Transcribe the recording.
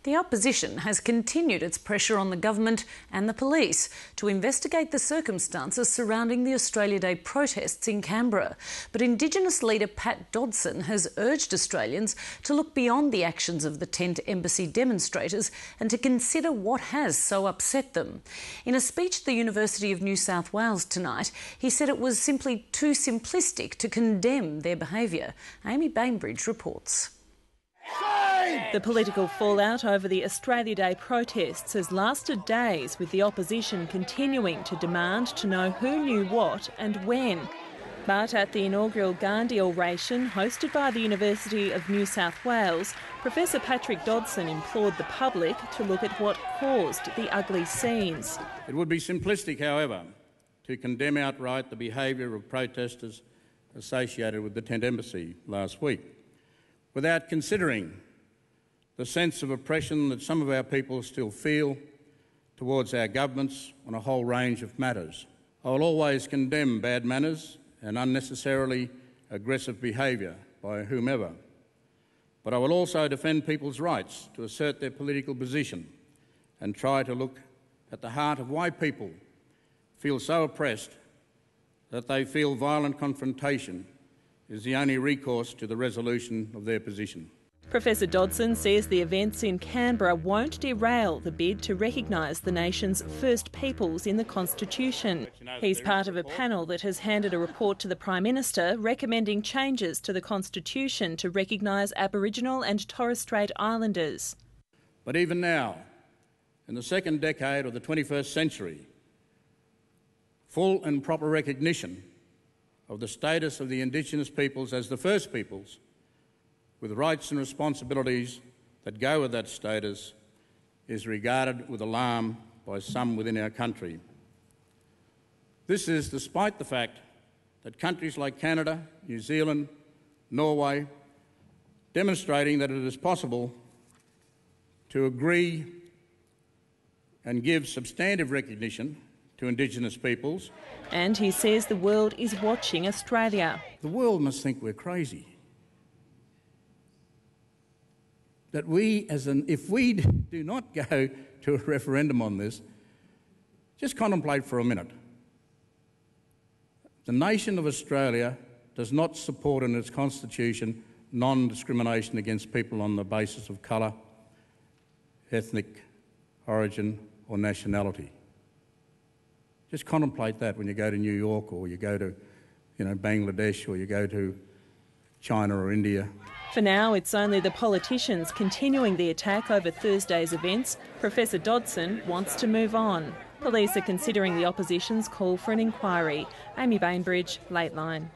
The opposition has continued its pressure on the government and the police to investigate the circumstances surrounding the Australia Day protests in Canberra. But Indigenous leader Pat Dodson has urged Australians to look beyond the actions of the tent embassy demonstrators and to consider what has so upset them. In a speech at the University of New South Wales tonight, he said it was simply too simplistic to condemn their behaviour. Amy Bainbridge reports. The political fallout over the Australia Day protests has lasted days, with the opposition continuing to demand to know who knew what and when. But at the inaugural Gandhi oration hosted by the University of New South Wales, Professor Pat Dodson implored the public to look at what caused the ugly scenes. It would be simplistic, however, to condemn outright the behaviour of protesters associated with the tent embassy last week, without considering the sense of oppression that some of our people still feel towards our governments on a whole range of matters. I will always condemn bad manners and unnecessarily aggressive behaviour by whomever, but I will also defend people's rights to assert their political position and try to look at the heart of why people feel so oppressed that they feel violent confrontation is the only recourse to the resolution of their position. Professor Dodson says the events in Canberra won't derail the bid to recognise the nation's First Peoples in the Constitution. He's part of a panel that has handed a report to the Prime Minister recommending changes to the Constitution to recognise Aboriginal and Torres Strait Islanders. But even now, in the second decade of the 21st century, full and proper recognition of the status of the Indigenous peoples as the First Peoples, with rights and responsibilities that go with that status, is regarded with alarm by some within our country. This is despite the fact that countries like Canada, New Zealand, Norway, demonstrating that it is possible to agree and give substantive recognition to Indigenous peoples. And he says the world is watching Australia. The world must think we're crazy. That if we do not go to a referendum on this, just contemplate for a minute. The nation of Australia does not support in its constitution non-discrimination against people on the basis of colour, ethnic origin or nationality. Just contemplate that when you go to New York or you go to Bangladesh or you go to China or India. For now, it's only the politicians continuing the attack over Thursday's events. Professor Dodson wants to move on. Police are considering the opposition's call for an inquiry. Amy Bainbridge, Lateline.